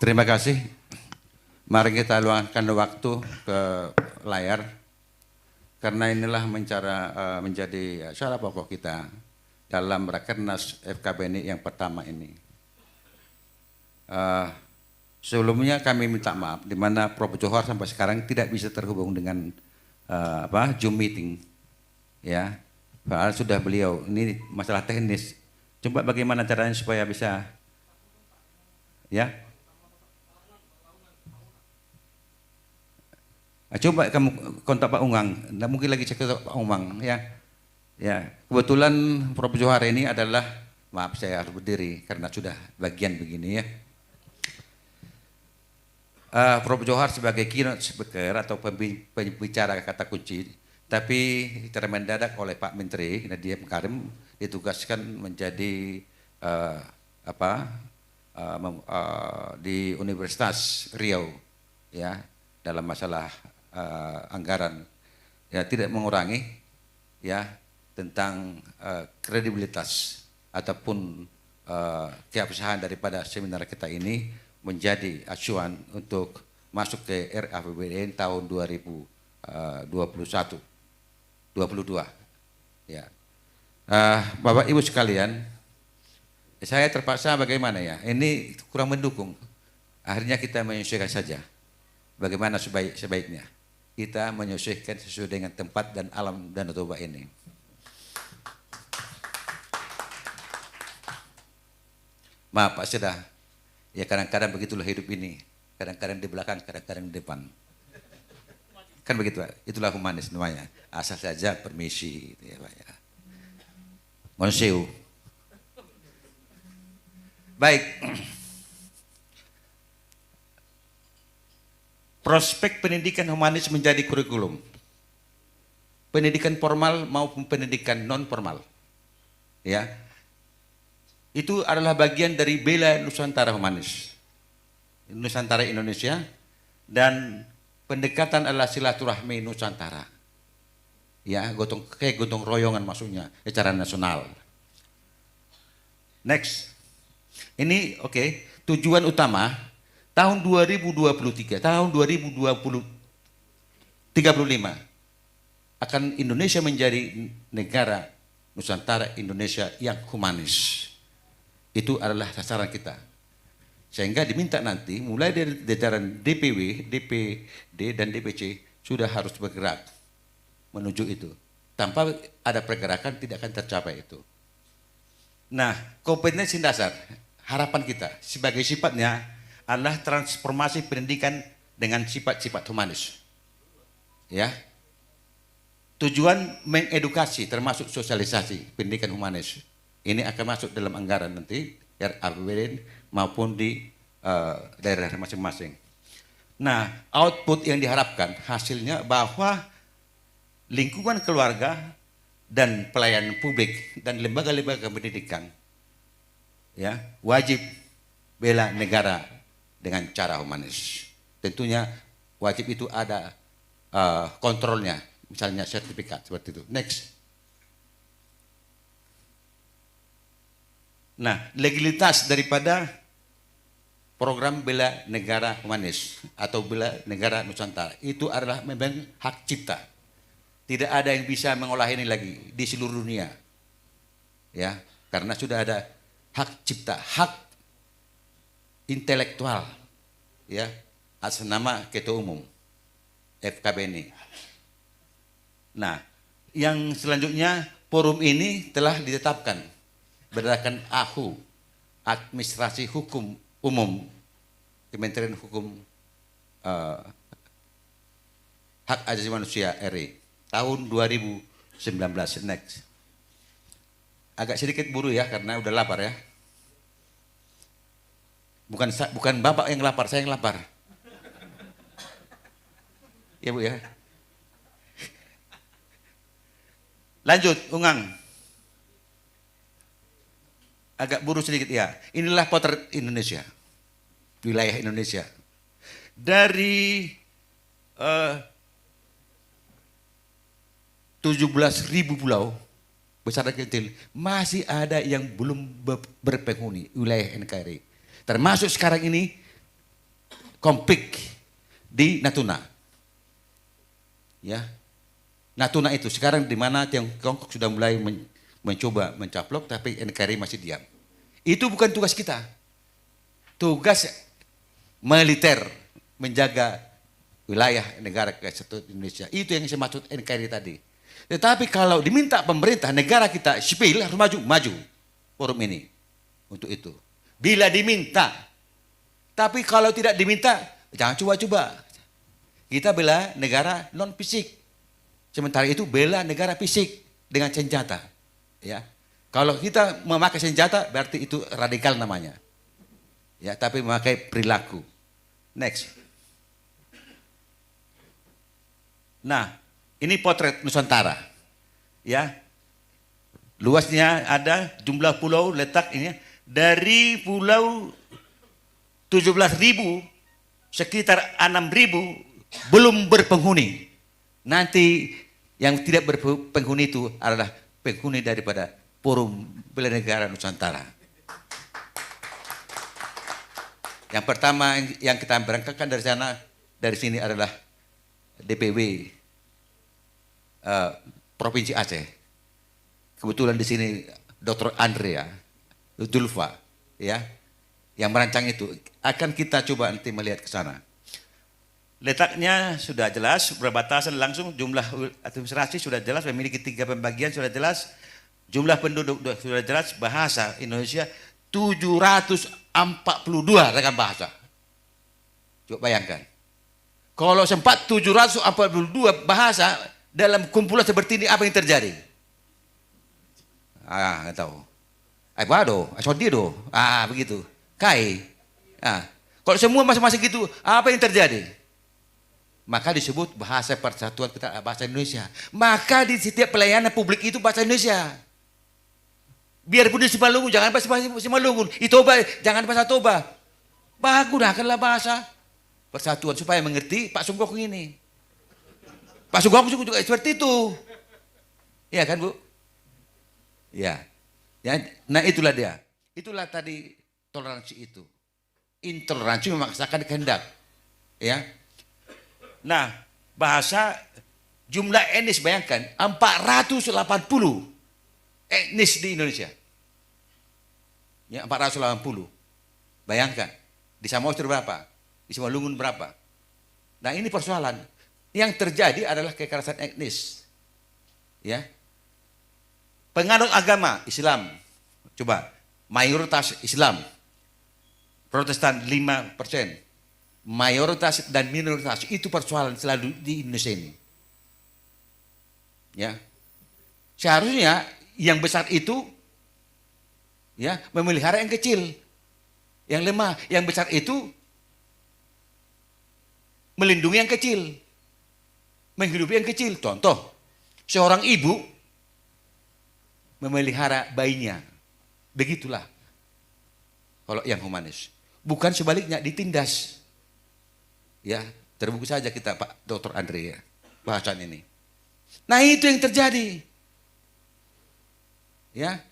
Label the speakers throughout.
Speaker 1: Terima kasih. Mari kita luangkan waktu ke layar, karena inilah menjadi syarat pokok kita dalam Rakernas FKBNI yang pertama ini. Sebelumnya kami minta maaf, di mana Prof. Johar sampai sekarang tidak bisa terhubung dengan Zoom meeting, ya. Padahal sudah beliau, ini masalah teknis. Coba bagaimana caranya supaya bisa, ya. Coba kamu kontak Pak Ungang, nggak mungkin lagi cek ke Pak Ungang, ya. Ya, kebetulan Prof. Johar ini adalah, maaf saya harus berdiri karena sudah bagian begini, ya. Prof. Johar sebagai keynote speaker atau pembicara kata kunci, tapi mendadak oleh Pak Menteri Nadiem Makarim ditugaskan menjadi di Universitas Riau, ya, dalam masalah anggaran, ya, tidak mengurangi, ya, tentang kredibilitas ataupun keabsahan daripada seminar kita ini menjadi acuan untuk masuk ke RAPBN tahun 2021-22, ya. Bapak Ibu sekalian, saya terpaksa bagaimana, ya, ini kurang mendukung. Akhirnya kita menyesuaikan saja. Bagaimana sebaiknya kita menyesuaikan sesuai dengan tempat dan alam Danau Toba ini. Maaf Pak Seda, ya kadang-kadang begitulah hidup ini. Kadang-kadang di belakang, kadang-kadang di depan. Kan begitu Pak, itulah humanis namanya. Asal saja permisi, gitu ya Pak, ya. Monsiu. Baik. Prospek pendidikan humanis menjadi kurikulum. Pendidikan formal maupun pendidikan non formal. Ya. Itu adalah bagian dari bela Nusantara humanis. Nusantara Indonesia, dan pendekatan adalah silaturahmi Nusantara. Ya, gotong royongan maksudnya secara nasional. Next. Ini oke, tujuan utama tahun 2023, tahun 2035 akan Indonesia menjadi negara Nusantara Indonesia yang humanis. Itu adalah sasaran kita. Sehingga diminta nanti mulai dari jajaran DPW, DPD dan DPC sudah harus bergerak menuju itu. Tanpa ada pergerakan tidak akan tercapai itu. Nah, kompetensi dasar harapan kita sebagai sifatnya adalah transformasi pendidikan dengan sifat-sifat humanis. Ya. Tujuan mengedukasi termasuk sosialisasi pendidikan humanis. Ini akan masuk dalam anggaran nanti RAPBN maupun di daerah masing-masing. Nah, output yang diharapkan hasilnya bahwa lingkungan keluarga dan pelayanan publik dan lembaga-lembaga pendidikan, ya, wajib bela negara dengan cara humanis. Tentunya wajib itu ada kontrolnya, misalnya sertifikat seperti itu. Next. Nah, legalitas daripada program bela negara humanis atau bela negara Nusantara itu adalah memang hak cipta. Tidak ada yang bisa mengolah ini lagi di seluruh dunia. Ya, karena sudah ada hak cipta, hak intelektual, ya, atas nama Ketua Umum FKBNI. Nah, yang selanjutnya forum ini telah ditetapkan berdasarkan AHU, Administrasi Hukum Umum Kementerian Hukum Hak Asasi Manusia RI tahun 2019. Next. Agak sedikit buru ya karena udah lapar ya. Bukan Bapak yang lapar, saya yang lapar. Ya Bu ya. Lanjut, Ungang. Agak buru sedikit ya. Inilah potret Indonesia. Wilayah Indonesia. Dari 17.000 pulau besar dan kecil, masih ada yang belum berpenghuni wilayah NKRI. Termasuk sekarang ini konflik di Natuna. Ya. Natuna itu sekarang di mana Tiongkok sudah mulai mencoba mencaplok, tapi NKRI masih diam. Itu bukan tugas kita. Tugas militer menjaga wilayah negara kesatuan Indonesia. Itu yang saya maksud NKRI tadi. Tetapi kalau diminta pemerintah negara kita sipil harus maju forum ini untuk itu. Bila diminta. Tapi kalau tidak diminta, jangan coba-coba. Kita bela negara non fisik. Sementara itu bela negara fisik dengan senjata. Ya. Kalau kita memakai senjata berarti itu radikal namanya. Ya, tapi memakai perilaku. Next. Nah, ini potret Nusantara. Ya. Luasnya ada jumlah pulau letak ini dari pulau 17.000 sekitar 6.000 belum berpenghuni. Nanti yang tidak berpenghuni itu adalah penghuni daripada Forum Bela Negara Nusantara. Yang pertama yang kita berangkatkan dari sini adalah DPW Provinsi Aceh. Kebetulan di sini Dr. Andrea Zulfa, ya, yang merancang itu. Akan kita coba nanti melihat ke sana. Letaknya sudah jelas, berbatasan langsung, jumlah administrasi sudah jelas, memiliki 3 pembagian sudah jelas, jumlah penduduk sudah jelas, bahasa Indonesia 742 ragam bahasa. Coba bayangkan. Kalau sempat 742 bahasa dalam kumpulan seperti ini, apa yang terjadi? Nggak tahu. Bado, asodido, begitu. Kai. Kalau semua masing-masing gitu, apa yang terjadi? Maka disebut bahasa persatuan kita, bahasa Indonesia. Maka di setiap pelayanan publik itu bahasa Indonesia. Biarpun di Simalungun, jangan bahasa Simalungun. Di Toba, jangan bahasa Toba. Gunakanlah bahasa persatuan supaya mengerti Pak Sugeng ini. Pak Sugeng juga seperti itu. Iya kan, Bu? Ya. Nah itulah dia. Itulah tadi toleransi itu. Intoleransi memaksakan kehendak. Ya. Nah, bahasa jumlah etnis bayangkan 480 etnis di Indonesia. Ya, 480. Bayangkan, di Samosir berapa? Di Simalungun berapa? Nah, ini persoalan. Yang terjadi adalah kekerasan etnis. Ya. Penganut agama Islam. Coba, mayoritas Islam. Protestan 5%. Mayoritas dan minoritas itu persoalan selalu di Indonesia ini. Ya. Seharusnya yang besar itu ya memelihara yang kecil, yang lemah. Yang besar itu melindungi yang kecil, menghidupi yang kecil. Contoh, seorang ibu memelihara bayinya. Begitulah kalau yang humanis. Bukan sebaliknya ditindas. Ya, terbuka saja kita Pak Dr. Andre ya, bahasan ini. Nah itu yang terjadi. Ya.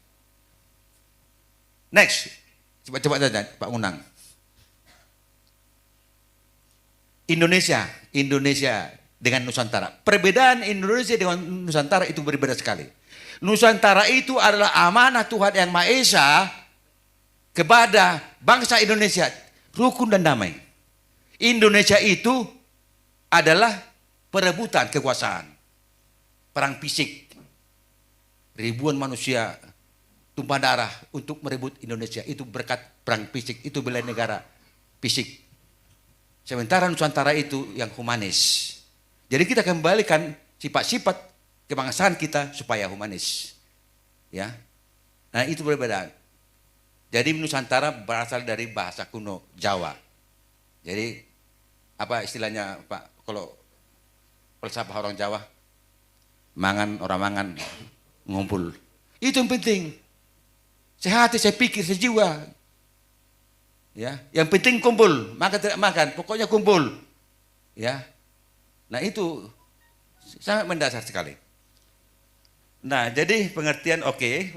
Speaker 1: Next. Coba saja Pak Unang. Indonesia dengan Nusantara. Perbedaan Indonesia dengan Nusantara itu berbeda sekali. Nusantara itu adalah amanah Tuhan Yang Maha Esa kepada bangsa Indonesia, rukun dan damai. Indonesia itu adalah perebutan kekuasaan, perang fisik, ribuan manusia tumpah darah untuk merebut Indonesia, itu berkat perang fisik, itu bela negara fisik. Sementara Nusantara itu yang humanis. Jadi kita kembalikan sifat-sifat kebangsaan kita supaya humanis. Ya, nah itu perbedaan. Jadi Nusantara berasal dari bahasa kuno Jawa. Jadi apa istilahnya Pak kalau filsafat orang Jawa? Orang mangan ngumpul. Itu yang penting. Sehati, saya pikir, sejiwa. Ya, yang penting kumpul, makan tidak makan, pokoknya kumpul. Ya. Nah, itu sangat mendasar sekali. Nah, jadi pengertian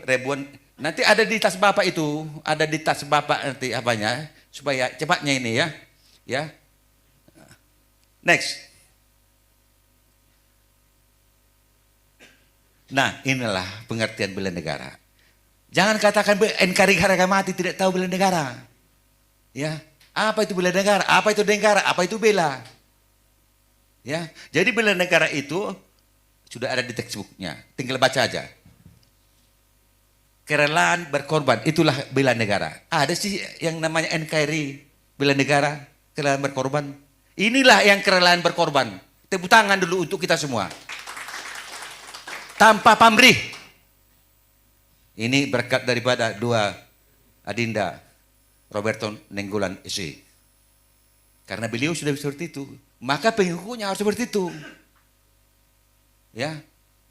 Speaker 1: ribuan nanti ada di tas Bapak itu, ada di tas Bapak nanti apanya supaya cepatnya ini ya. Ya. Next. Nah, inilah pengertian bela negara. Jangan katakan NKRI harga mati tidak tahu bela negara. Ya, apa itu bela negara? Apa itu negara? Apa itu bela? Ya, jadi bela negara itu sudah ada di textbooknya. Tinggal baca aja. Kerelaan berkorban, itulah bela negara. Ada sih yang namanya NKRI bela negara, kerelaan berkorban. Inilah yang kerelaan berkorban. Tepuk tangan dulu untuk kita semua. Tanpa pamrih. Ini berkat daripada dua adinda Roberto Nenggolan SE. Karena beliau sudah seperti itu, maka pengikutnya harus seperti itu. Ya,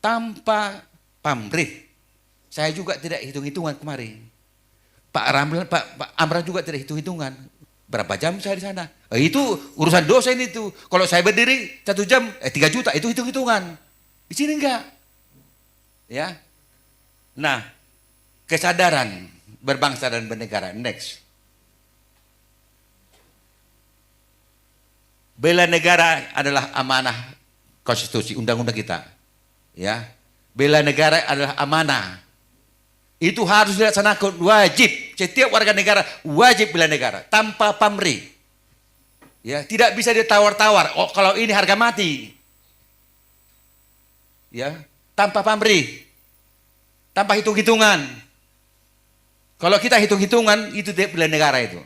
Speaker 1: tanpa pamrih. Saya juga tidak hitung-hitungan kemarin. Pak Amran juga tidak hitung-hitungan. Berapa jam saya di sana? Itu urusan dosen itu. Kalau saya berdiri 1 jam, 3 juta itu hitung-hitungan. Di sini enggak. Ya. Nah, kesadaran berbangsa dan bernegara. Next. Bela negara adalah amanah konstitusi, undang-undang kita. Ya. Bela negara adalah amanah. Itu harus dilaksanakan, wajib. Setiap warga negara wajib bela negara tanpa pamrih. Ya, tidak bisa ditawar-tawar. Oh, kalau ini harga mati. Ya, tanpa pamrih. Tanpa hitung-hitungan. Kalau kita hitung-hitungan itu tidak bela negara itu.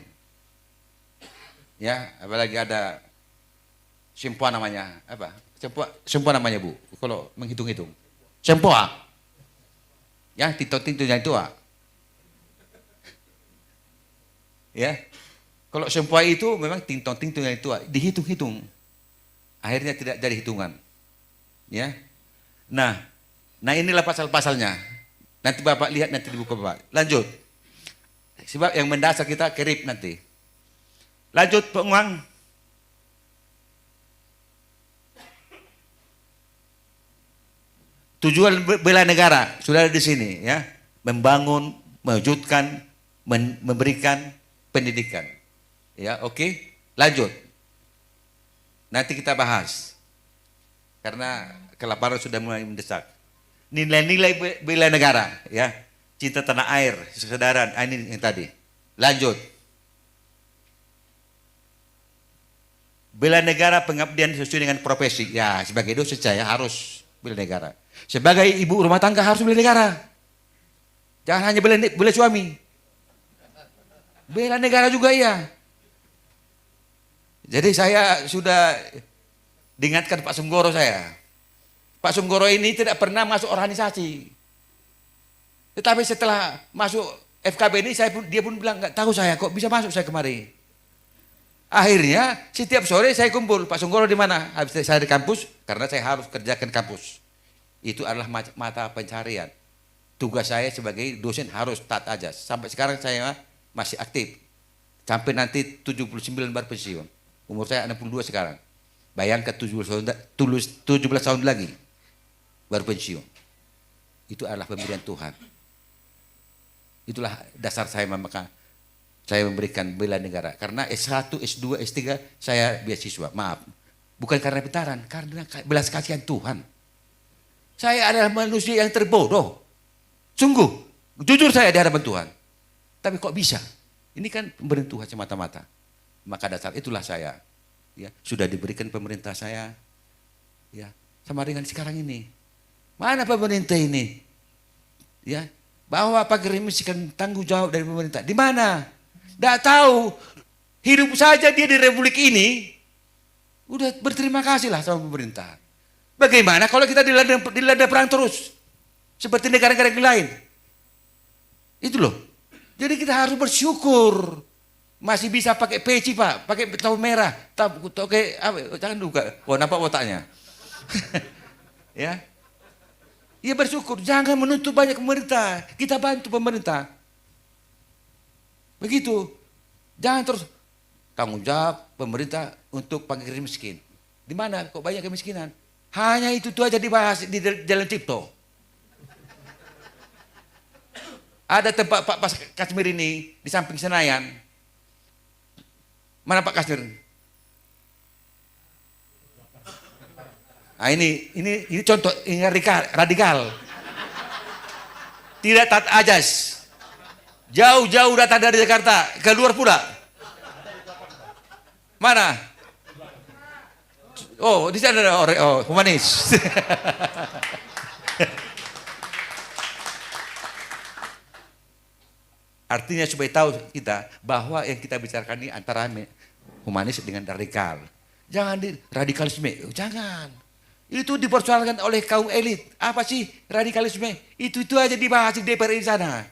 Speaker 1: Ya, apalagi ada sempoa namanya, apa? Sempoa namanya, Bu. Kalau menghitung-hitung. Sempoa. Ya, tinto-tintonya itu. Ya. Kalau sempoa itu memang tinto-tintonya itu dihitung-hitung. Akhirnya tidak jadi hitungan. Ya. Nah inilah pasal-pasalnya. Nanti Bapak lihat nanti di buku Bapak. Lanjut. Sebab yang mendasar kita kerip nanti. Lanjut penguang. Tujuan bela negara sudah ada di sini, ya, membangun, mewujudkan, memberikan pendidikan, ya, oke, lanjut. Nanti kita bahas, karena kelaparan sudah mulai mendesak. Nilai-nilai bela negara, ya, cinta tanah air, kesadaran, ini yang tadi. Lanjut. Bela negara pengabdian sesuai dengan profesi, ya, sebagai dosen saya harus bela negara. Sebagai ibu rumah tangga harus bela negara. Jangan hanya bela suami. Bela negara juga ya. Jadi saya sudah diingatkan Pak Sunggoro saya. Pak Sunggoro ini tidak pernah masuk organisasi. Tetapi setelah masuk FKB ini dia pun bilang nggak tahu saya kok bisa masuk saya kemari. Akhirnya setiap sore saya kumpul, Pak Sunggoro di mana? Habis saya di kampus karena saya harus kerjakan kampus. Itu adalah mata pencarian. Tugas saya sebagai dosen harus taat ajas. Sampai sekarang saya masih aktif. Sampai nanti 79 baru pensiun. Umur saya 62 sekarang. Bayangkan 17 tahun lagi baru pensiun. Itu adalah pemberian Tuhan. Itulah dasar saya, maka saya memberikan bela negara. Karena S1, S2, S3 saya beasiswa. Maaf. Bukan karena pintaran, karena belas kasihan Tuhan. Saya adalah manusia yang terbodoh. Sungguh, jujur saya di hadapan Tuhan. Tapi kok bisa? Ini kan pemberian Tuhan semata-mata. Maka dasar itulah saya. Ya, sudah diberikan pemerintah saya. Ya, sama dengan sekarang ini. Mana pemerintah ini? Ya, bahwa fakir miskin tanggung jawab dari pemerintah. Di mana? Tidak tahu. Hidup saja dia di republik ini. Udah berterima kasihlah sama pemerintah. Bagaimana kalau kita dilanda perang terus? Seperti negara-negara yang lain. Itu loh. Jadi kita harus bersyukur. Masih bisa pakai peci Pak. Pakai tahu merah. Pakai jangan luka. Wah, nampak otaknya. Ya. Ya bersyukur. Jangan menuntut banyak pemerintah. Kita bantu pemerintah. Begitu. Jangan terus tanggung jawab pemerintah untuk fakir miskin. Di mana kok banyak kemiskinan? Hanya itu aja dibahas di Jalan Cipto. Ada tempat Pak Kasmir ini di samping Senayan. Mana Pak Kasmir? Nah, ini contoh ini radikal. Tidak taat ajas. Jauh-jauh datang dari Jakarta, keluar pula. Mana? Oh, di sana ada orang humanis. Artinya supaya tahu kita bahwa yang kita bicarakan ini antara humanis dengan radikal. Jangan radikalisme, jangan. Itu dipersoalkan oleh kaum elit. Apa sih radikalisme? Itu aja dibahas di DPR di sana.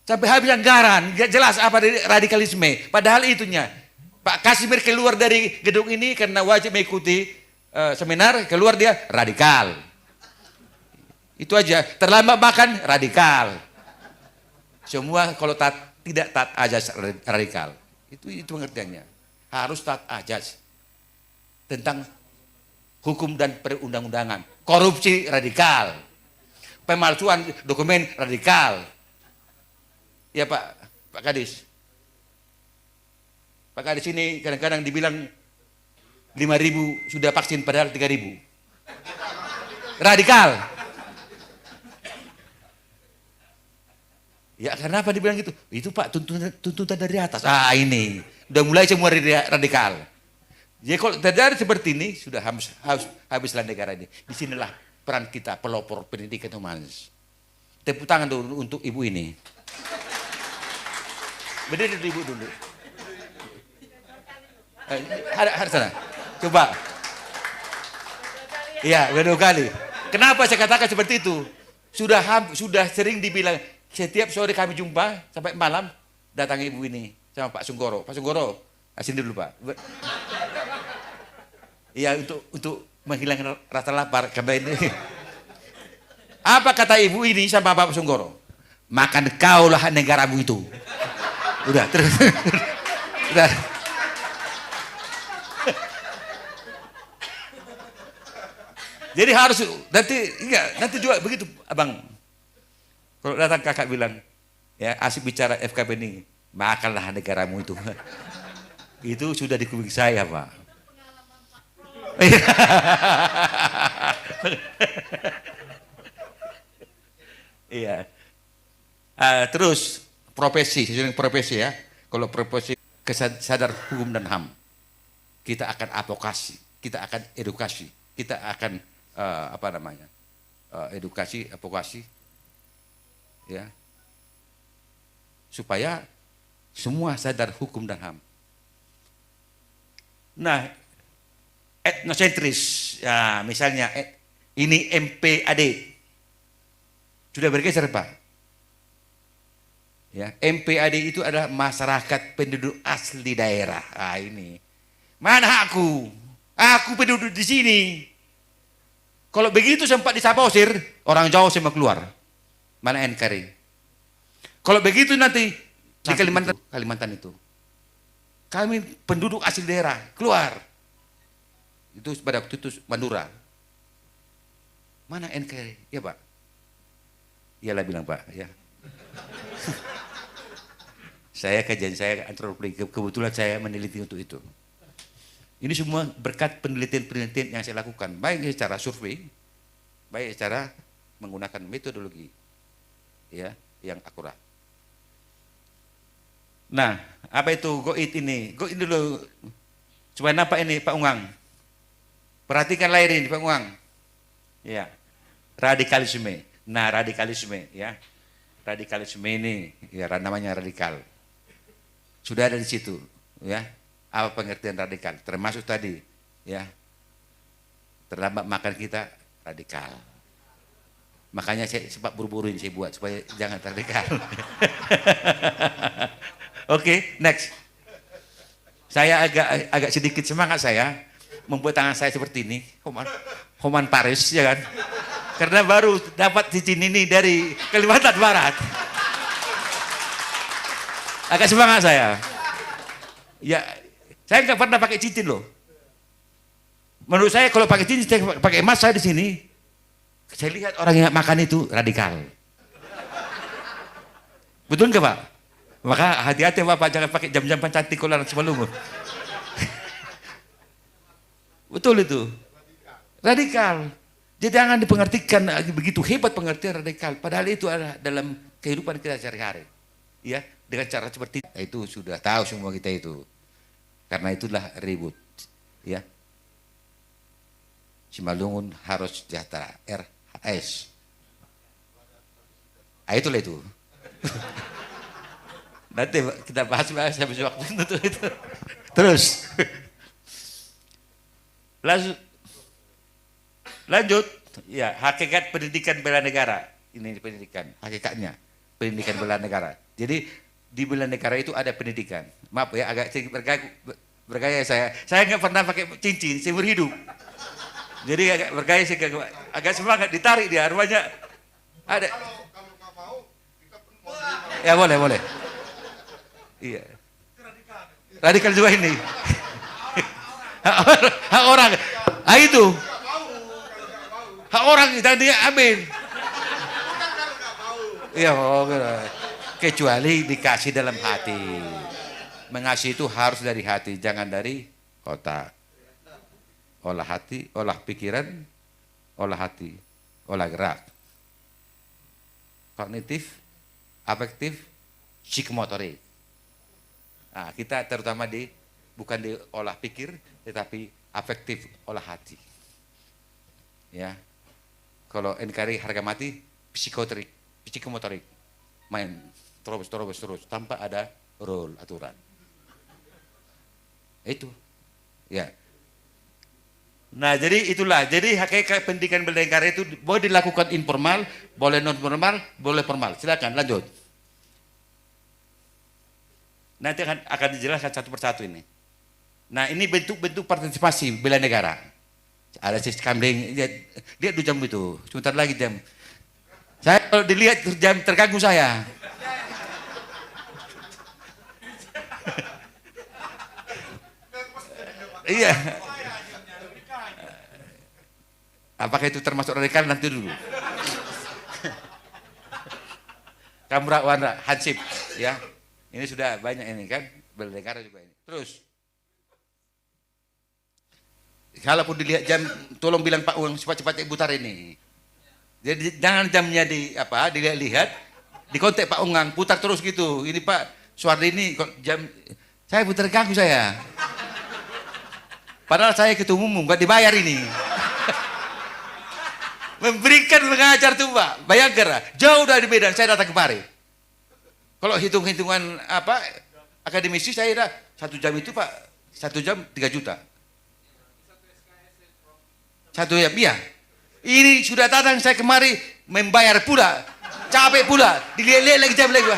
Speaker 1: Sampai habis anggaran, gak jelas apa radikalisme. Padahal itunya. Pak Kasimir keluar dari gedung ini karena wajib mengikuti seminar, keluar dia radikal. Itu aja. Terlambat makan, radikal. Semua kalau tidak taat ajas radikal. Itu pengertiannya. Harus taat ajas. Tentang hukum dan perundang-undangan. Korupsi radikal. Pemalsuan dokumen radikal. Ya Pak Kadis. Pak Kadis ini kadang-kadang dibilang 5.000 sudah vaksin padahal 3.000. Radikal. Ya kenapa dibilang gitu? Itu Pak tuntutan dari atas. Ah ini udah mulai semua radikal. Jadi kalau terjadi seperti ini sudah habislah negara ini. Disinilah peran kita pelopor pendidikan humanis. Tepuk tangan dulu untuk ibu ini. Berdiri ibu dulu. Harus sana. Coba. Iya, kedua kali. Kenapa saya katakan seperti itu? Sudah sering dibilang setiap sore kami jumpa sampai malam datangi ibu ini sama Pak Sunggoro. Pak Sunggoro, sini dulu Pak. Iya untuk menghilangkan rasa lapar karena ini. Apa kata ibu ini sama Pak Sunggoro? Makan kaulah negaramu itu. Udah terus. Udah. Jadi harus nanti juga begitu abang. Kalau datang kakak bilang, ya asik bicara FKP ini, makanlah negaramu itu. Itu sudah di kuping saya Pak. Iya. Terus profesi, sesuai dengan profesi ya. Kalau profesi sadar hukum dan HAM, kita akan advokasi, kita akan edukasi, kita akan edukasi, advokasi, ya, supaya semua sadar hukum dan HAM. Nah, etnosentris, ya misalnya ini MPAD sudah bergeser Pak. Ya, MPAD itu adalah masyarakat penduduk asli daerah. Ah ini, mana aku? Aku penduduk di sini. Kalau begitu sempat disaposir, orang Jawa semua keluar. Mana NKRI? Kalau begitu nanti di Kalimantan itu. Kami penduduk asli daerah, keluar. Itu pada waktu itu Madura. Mana NKRI? Ya Pak. Iyalah bilang Pak, ya. Saya kajian saya antropologi, kebetulan saya meneliti untuk itu. Ini semua berkat penelitian-penelitian yang saya lakukan, baik secara survei, baik secara menggunakan metodologi, ya, yang akurat. Nah, apa itu goit ini? Goit dulu, supaya nampak ini Pak Ungang. Perhatikan layar ini Pak Ungang. Ya, radikalisme. Nah, radikalisme, ya, radikalisme ini, ya namanya radikal. Sudah ada di situ, ya. Apa pengertian radikal? Termasuk tadi, ya, terlambat makan kita radikal. Makanya saya sempat buru-buru ini saya buat supaya jangan radikal. Oke, next. Saya agak sedikit semangat saya membuat tangan saya seperti ini, Homan Paris, ya kan? Karena baru dapat cincin ini dari Kalimantan Barat. Agak semangat saya. Ya. Saya nggak pernah pakai cincin loh. Menurut saya kalau pakai cincin, saya pakai emas saya di sini. Saya lihat orang yang makan itu radikal. Betul nggak Pak? Maka hati-hati Bapak jangan pakai jam-jam cantik kolar sebelum. Betul itu. Radikal. Jadi jangan dipengertikan begitu hebat pengertian radikal. Padahal itu adalah dalam kehidupan kita sehari-hari. Ya, dengan cara seperti itu sudah tahu semua kita itu. Karena itulah ribut. Ya. Simalungun harus sejahtera. RHS. Itulah itu. Nanti kita bahas habis waktu itu. Terus. Lanjut, ya hakikat pendidikan bela negara. Ini pendidikan, hakikatnya pendidikan bela negara. Jadi di bela negara itu ada pendidikan. Maaf ya, agak bergaya saya. Saya nggak pernah pakai cincin seumur hidup. Jadi agak bergaya sih, agak semangat ditarik dia. Rupanya ada. Kalau nggak mau, kita pun mau. Ya boleh. Iya. Radikal juga ini. Hak orang. Itu. Hak orang tadi amin. Iya, kecuali dikasih dalam hati. Mengasihi itu harus dari hati, jangan dari otak. Olah hati, olah pikiran, olah hati, olah gerak. Kognitif, afektif, psikomotorik. Nah, kita terutama bukan di olah pikir, tetapi afektif, olah hati. Ya. Kalau NKRI harga mati, psikomotorik, main terus tanpa ada rule aturan. Itu, ya. Nah jadi itulah, jadi hakikat pendidikan bela negara itu boleh dilakukan informal, boleh non formal, boleh formal. Silakan lanjut. Nanti akan dijelaskan satu persatu ini. Nah ini bentuk-bentuk partisipasi bela negara. Ada sis kambing, lihat 2 jam itu, sebentar lagi jam. Saya kalau dilihat jam terganggu saya. Iya. Apakah itu termasuk radikal nanti dulu? Kamera warna hansip, ya. Ini sudah banyak ini kan, bela negara juga ini. Terus. Kalaupun dilihat jam, tolong bilang Pak Uang cepat-cepat putar ini. Jadi jangan jamnya dilihat-lihat, dikontak Pak Ungang, putar terus gitu. Ini Pak Suwardi ini jam, saya putar ganggu saya. Padahal saya ketua umum, nggak dibayar ini. Memberikan mengajar tuh Pak, bayangkan jauh dari Medan, saya datang kemari. Kalau hitung-hitungan akademisi saya dah 1 jam itu Pak, 1 jam 3 juta. 1 jam, iya. Ini sudah datang saya kemari membayar pula, capek pula, dilihat-lihat lagi jam lagi.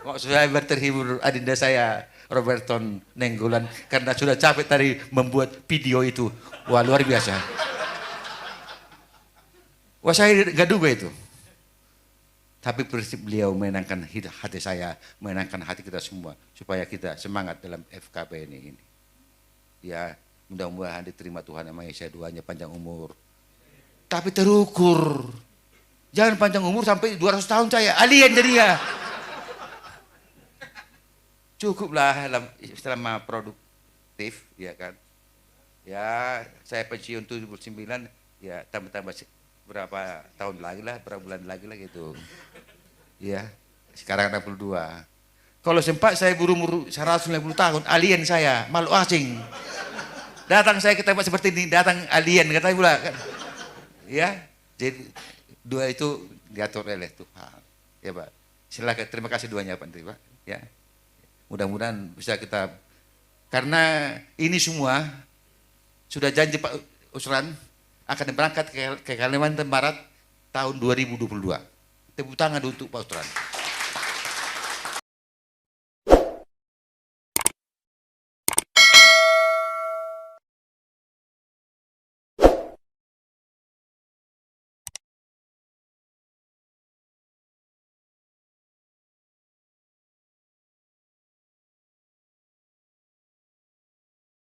Speaker 1: Maksud saya terhibur adinda saya Roberton Nenggolan karena sudah capek tadi membuat video itu. Wah luar biasa. Wah saya nggak duga itu. Tapi prinsip beliau menenangkan hati saya, menenangkan hati kita semua supaya kita semangat dalam FKP ini. Ya, mudah-mudahan diterima Tuhan Yang Maha Esa, doanya panjang umur. Tapi terukur. Jangan panjang umur sampai 200 tahun saya, alien jadinya. Cukuplah selama produktif, ya kan. Ya, saya pensiun 79, ya tambah-tambah berapa tahun lagi lah, berapa bulan lagi lah gitu. Ya, sekarang 62. Kalau sempat saya umur 190 tahun, alien saya, makhluk asing. Datang saya ke tempat seperti ini, datang alien, kata pula kan. Ya, jadi 2 itu diatur oleh Tuhan. Ya Pak, silakan, terima kasih doanya Pak. Ya, mudah-mudahan bisa kita, karena ini semua sudah janji Pak Usran akan berangkat ke Kalimantan Barat tahun 2022. Tepuk tangan untuk Pak Usran.